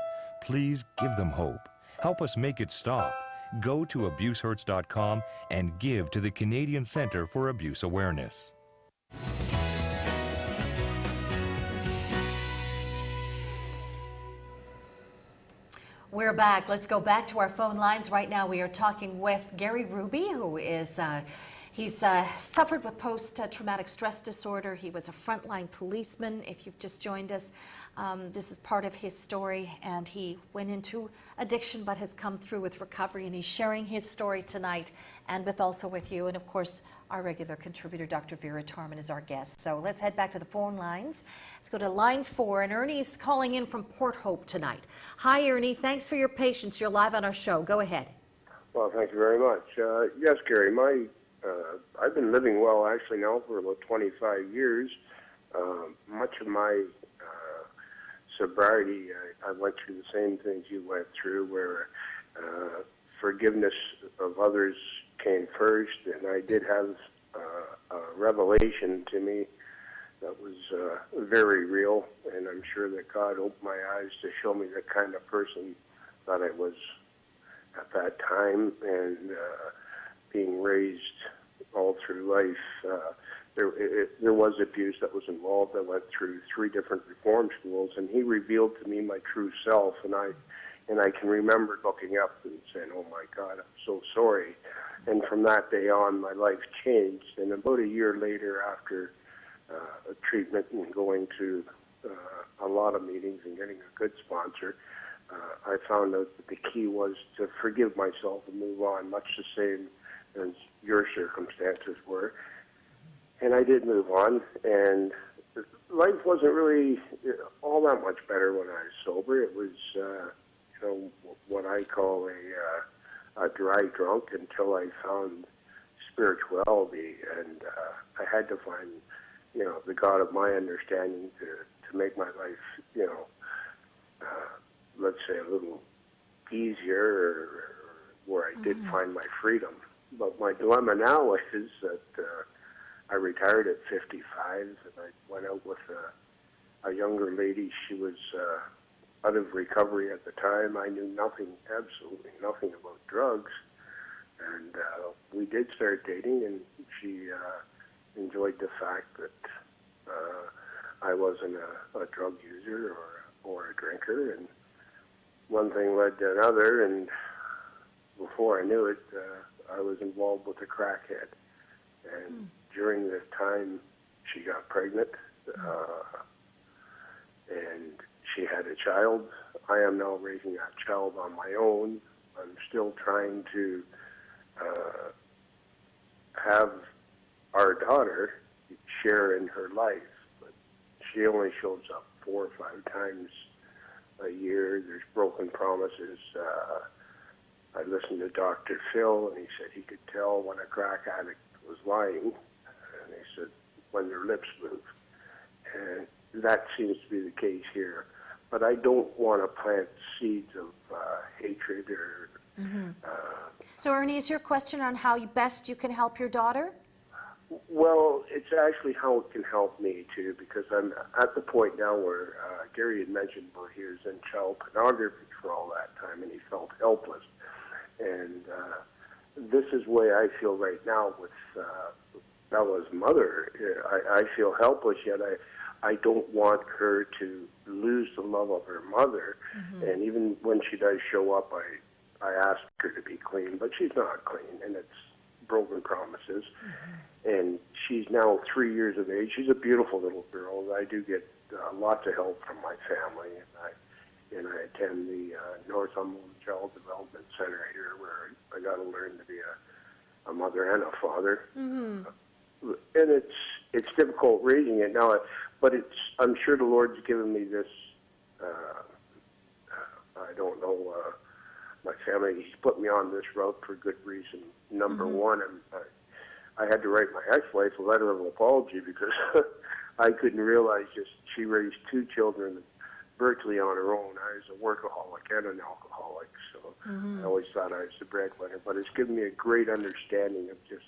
Please give them hope. Help us make it stop. Go to abusehurts.com and give to the Canadian Centre for Abuse Awareness. We're back. Let's go back to our phone lines. Right now we are talking with Gary Rubie, who is He's suffered with post-traumatic stress disorder. He was a frontline policeman. If you've just joined us, this is part of his story, and he went into addiction but has come through with recovery, and he's sharing his story tonight and also with you. And of course, our regular contributor, Dr. Vera Tarman, is our guest. So let's head back to the phone lines. Let's go to line 4, and Ernie's calling in from Port Hope tonight. Hi, Ernie. Thanks for your patience. You're live on our show. Go ahead. Well, thank you very much. Yes, Gary, I've been living well actually now for about 25 years. Much of my sobriety, I went through the same things you went through, where forgiveness of others came first, and I did have a revelation to me that was very real, and I'm sure that God opened my eyes to show me the kind of person that I was at that time, and being raised all through life. There was abuse that was involved. I went through 3 different reform schools, and he revealed to me my true self, and I can remember looking up and saying, "Oh my God, I'm so sorry." And from that day on, my life changed. And about a year later, after treatment and going to a lot of meetings and getting a good sponsor, I found out that the key was to forgive myself and move on, much the same as your circumstances were. And I did move on, and life wasn't really all that much better when I was sober. It was, what I call a dry drunk until I found spirituality, and I had to find, the God of my understanding to make my life, let's say a little easier, or where I did find my freedom. But my dilemma now is that I retired at 55, and I went out with a younger lady. She was out of recovery at the time. I knew absolutely nothing about drugs, and we did start dating, and she enjoyed the fact that I wasn't a drug user or a drinker, and one thing led to another, and before I knew it, I was involved with a crackhead. And during this time, she got pregnant, and she had a child. I am now raising that child on my own. I'm still trying to have our daughter share in her life, but she only shows up 4 or 5 times a year. There's broken promises. I listened to Dr. Phil, and he said he could tell when a crack addict was lying, and he said when their lips move. And that seems to be the case here. But I don't want to plant seeds of hatred or... So, Ernie, is your question on how best you can help your daughter? Well, it's actually how it can help me, too, because I'm at the point now where Gary had mentioned where he was in child pornography for all that time, and he felt helpless. And this is the way I feel right now with Bella's mother. I feel helpless, yet I don't want her to lose the love of her mother. And even when she does show up, I ask her to be clean, but she's not clean, and it's broken promises. And she's now 3 years of age. She's a beautiful little girl. I do get lots of help from my family, and I attend the Northumberland Child Development Center here, where I got to learn to be a mother and a father. And it's difficult raising it now, but I'm sure the Lord's given me this. I don't know. My family, He's put me on this route for good reason. Number one, I had to write my ex-wife a letter of apology because I couldn't realize she raised 2 children virtually on her own. I was a workaholic and an alcoholic, so I always thought I was the breadwinner. But it's given me a great understanding of just,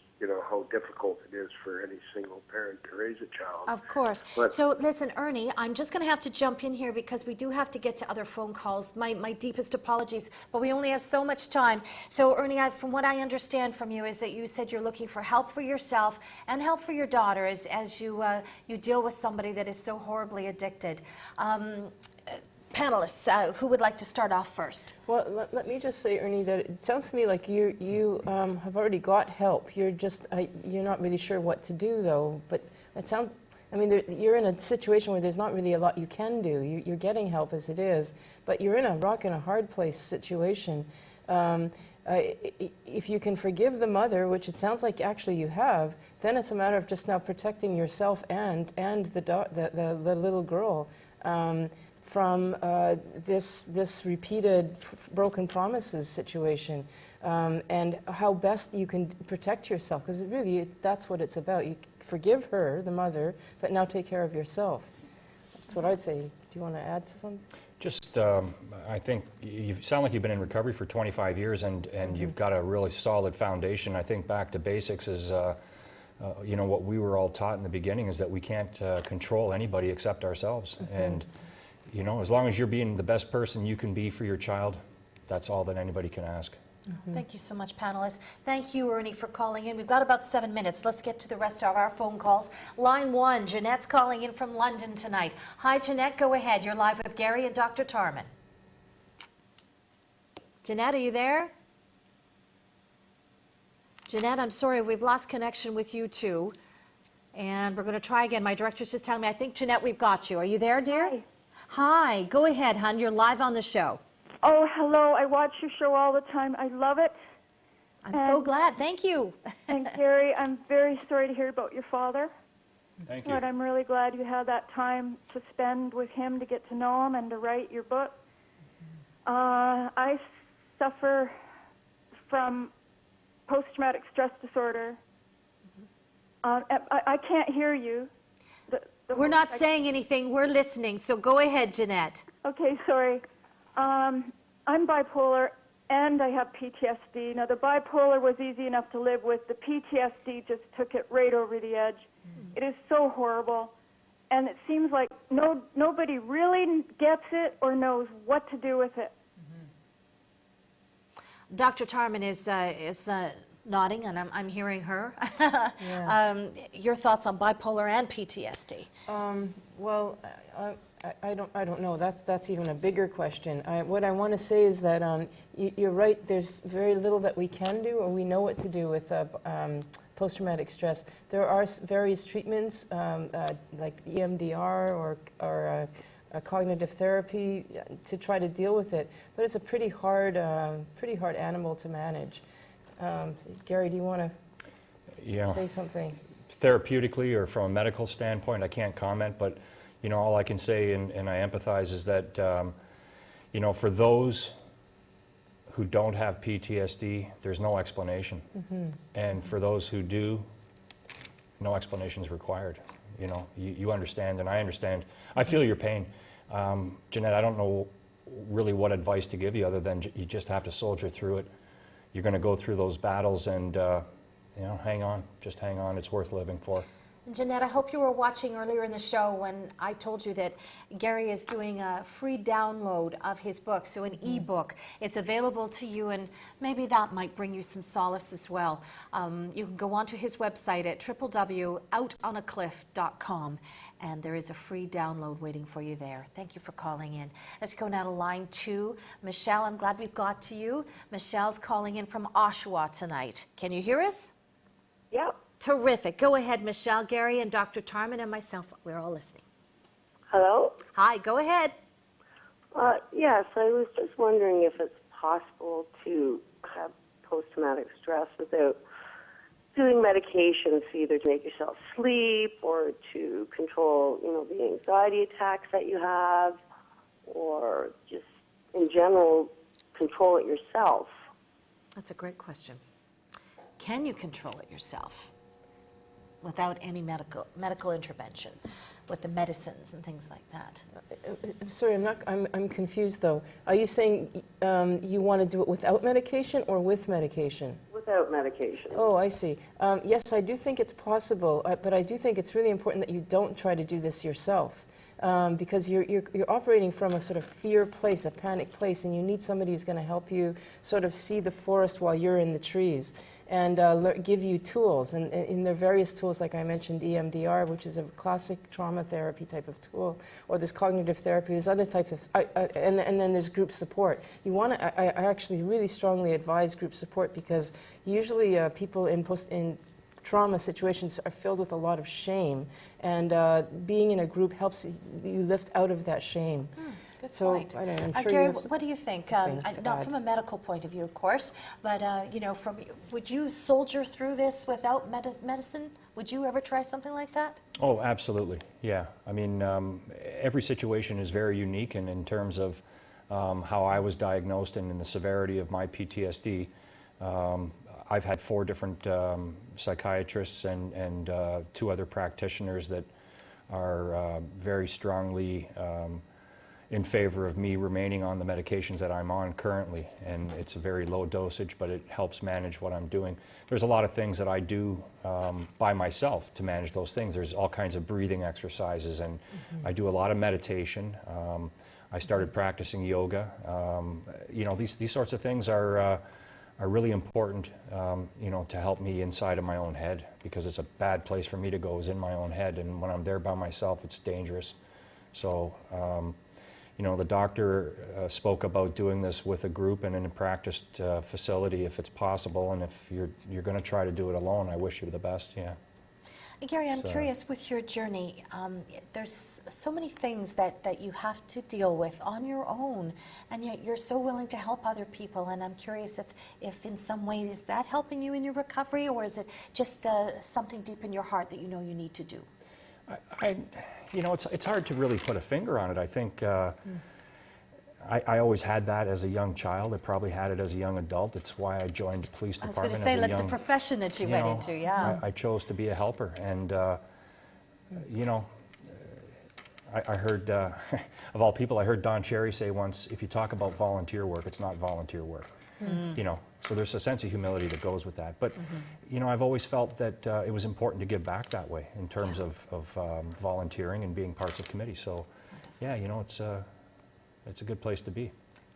how difficult it is for any single parent to raise a child. Of course. So listen, Ernie, I'm just going to have to jump in here because we do have to get to other phone calls. My deepest apologies, but we only have so much time. So Ernie, from what I understand from you is that you said you're looking for help for yourself and help for your daughter as you deal with somebody that is so horribly addicted. Panelists, who would like to start off first? Well, let me just say, Ernie, that it sounds to me like you have already got help. You're just you're not really sure what to do, though. But it sounds, I mean, you're in a situation where there's not really a lot you can do. You're getting help as it is, but you're in a rock and a hard place situation. If you can forgive the mother, which it sounds like actually you have, then it's a matter of just now protecting yourself and the little girl from this repeated broken promises situation, and how best you can protect yourself, because really that's what it's about. You forgive her, the mother, but now take care of yourself. That's what I'd say. Do you want to add to something? Just, I think you sound like you've been in recovery for 25 years, and you've got a really solid foundation. I think back to basics is, you know, what we were all taught in the beginning is that we can't control anybody except ourselves. And, you know, as long as you're being the best person you can be for your child, that's all that anybody can ask. Thank you so much, panelists. Thank you, Ernie, for calling in. We've got about 7 minutes. Let's get to the rest of our phone calls. Line 1, Jeanette's calling in from London tonight. Hi, Jeanette, go ahead. You're live with Gary and Dr. Tarman. Jeanette, are you there? Jeanette, I'm sorry, we've lost connection with you too. And we're going to try again. My director's just telling me, I think, Jeanette, we've got you. Are you there, dear? Hi. Hi, go ahead, hon. You're live on the show. Oh, hello. I watch your show all the time. I love it. I'm so glad. Thank you. And Gary, I'm very sorry to hear about your father. Thank you. But I'm really glad you had that time to spend with him to get to know him and to write your book. I suffer from post-traumatic stress disorder. I can't hear you. We're not saying anything. We're listening. So go ahead, Jeanette. Okay, sorry. I'm bipolar and I have PTSD. Now, the bipolar was easy enough to live with. The PTSD just took it right over the edge. It is so horrible. And it seems like nobody really gets it or knows what to do with it. Dr. Tarman is nodding, and I'm hearing her. Your thoughts on bipolar and PTSD? Well, I don't know. That's even a bigger question. What I want to say is that you're right. There's very little that we can do, or we know what to do with post-traumatic stress. There are various treatments like EMDR or cognitive therapy to try to deal with it, but it's a pretty hard animal to manage. Gary, do you want to say something? Therapeutically or from a medical standpoint, I can't comment, but you know, all I can say, and I empathize, is that you know, for those who don't have PTSD, there's no explanation, and for those who do, no explanation is required. You know, you understand, and I understand. I feel your pain, Jeanette. I don't know really what advice to give you other than you just have to soldier through it. You're going to go through those battles, and you know, hang on, just hang on. It's worth living for. Jeanette, I hope you were watching earlier in the show when I told you that Gary is doing a free download of his book, so an e-book. It's available to you, and maybe that might bring you some solace as well. You can go onto his website at www.outonacliff.com, and there is a free download waiting for you there. Thank you for calling in. Let's go now to line 2. Michelle, I'm glad we've got to you. Michelle's calling in from Oshawa tonight. Can you hear us? Yep. Terrific. Go ahead, Michelle. Gary and Dr. Tarman and myself, we're all listening. Hello? Hi, go ahead. Yes, I was just wondering if it's possible to have post-traumatic stress without doing medications, either to make yourself sleep or to control, you know, the anxiety attacks that you have, or just in general control it yourself. That's a great question. Can you control it yourself without any medical intervention, with the medicines and things like that? I'm sorry, I'm confused though. Are you saying you want to do it without medication or with medication? Without medication. Oh, I see. Yes, I do think it's possible, but I do think it's really important that you don't try to do this yourself. Because you're operating from a sort of fear place, a panic place, and you need somebody who's going to help you sort of see the forest while you're in the trees. and give you tools. And in their various tools, like I mentioned, EMDR, which is a classic trauma therapy type of tool, or there's cognitive therapy, there's other types of, and then there's group support. You want to, I actually really strongly advise group support, because usually people in trauma situations are filled with a lot of shame, and being in a group helps you lift out of that shame. Good So, point. I don't know, I'm sure Gary, you have what do you think? something to Not add. from a medical point of view, of course, but you know, would you soldier through this without medicine? Would you ever try something like that? Oh, absolutely. Yeah. I mean, every situation is very unique, and in terms of how I was diagnosed and in the severity of my PTSD, I've had 4 different psychiatrists and 2 other practitioners that are very strongly in favor of me remaining on the medications that I'm on currently, and it's a very low dosage, but it helps manage what I'm doing. There's a lot of things that I do by myself to manage those things. There's all kinds of breathing exercises, and I do a lot of meditation. I started practicing yoga. You know, these sorts of things are really important, you know, to help me inside of my own head, because it's a bad place for me to go, is in my own head, and when I'm there by myself, it's dangerous. So, you know, the doctor spoke about doing this with a group and in a practiced facility if it's possible, and if you're going to try to do it alone, I wish you the best, yeah. Gary, I'm curious, with your journey, there's so many things that you have to deal with on your own, and yet you're so willing to help other people, and I'm curious if in some way is that helping you in your recovery, or is it just something deep in your heart that you know you need to do? You know, it's hard to really put a finger on it. I think I always had that as a young child. I probably had it as a young adult. It's why I joined the police department. I was going to say, like the profession that you went into, yeah. I chose to be a helper, and you know, I heard, of all people, I heard Don Cherry say once, if you talk about volunteer work, it's not volunteer work. You know, so there's a sense of humility that goes with that. But, you know, I've always felt that it was important to give back that way in terms of volunteering and being parts of committees. So, yeah, you know, it's a good place to be.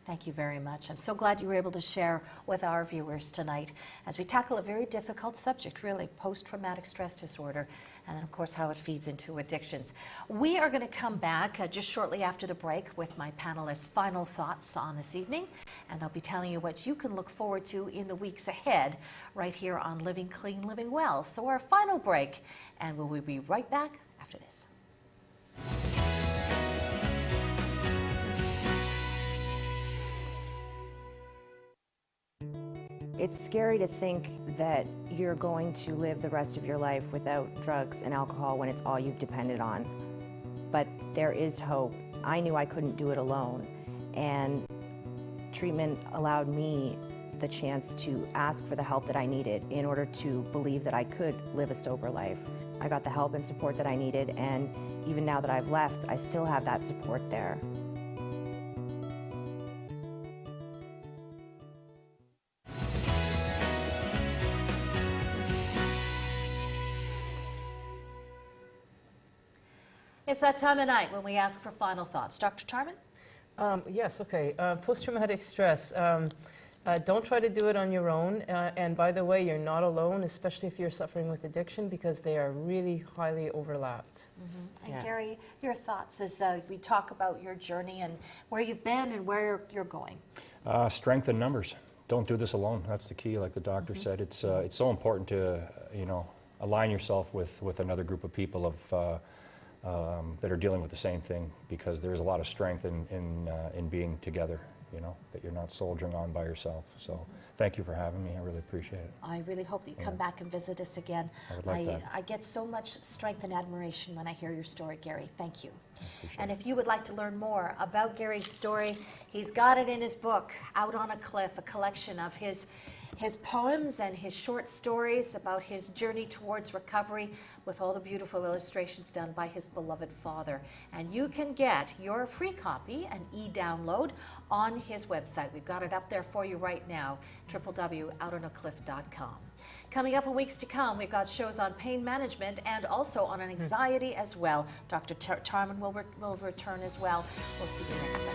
Thank you very much. I'm so glad you were able to share with our viewers tonight as we tackle a very difficult subject, really, post-traumatic stress disorder, and then, of course, how it feeds into addictions. We are going to come back just shortly after the break with my panelists' final thoughts on this evening, and they'll be telling you what you can look forward to in the weeks ahead right here on Living Clean, Living Well. So our final break, and we'll be right back after this. It's scary to think that you're going to live the rest of your life without drugs and alcohol when it's all you've depended on. But there is hope. I knew I couldn't do it alone, and treatment allowed me the chance to ask for the help that I needed in order to believe that I could live a sober life. I got the help and support that I needed, and even now that I've left, I still have that support there. It's that time of night when we ask for final thoughts. Dr. Tarman? Yes, okay. Post-traumatic stress. Don't try to do it on your own. And by the way, you're not alone, especially if you're suffering with addiction, because they are really highly overlapped. And Gary, your thoughts as we talk about your journey and where you've been and where you're going? Strength in numbers. Don't do this alone. That's the key, like the doctor said. It's so important to, you know, align yourself with another group of people of that are dealing with the same thing, because there's a lot of strength in being together, you know, that you're not soldiering on by yourself. So thank you for having me. I really appreciate it. I really hope that you come back and visit us again. I would like that. I get so much strength and admiration when I hear your story, Gary. Thank you. And if you would like to learn more about Gary's story, he's got it in his book, Out on a Cliff, a collection of his poems and his short stories about his journey towards recovery, with all the beautiful illustrations done by his beloved father. And you can get your free copy, an e-download, on his website. We've got it up there for you right now, www.outonacliff.com. Coming up in weeks to come, we've got shows on pain management and also on anxiety as well. Dr. Tarman will return as well. We'll see you next time.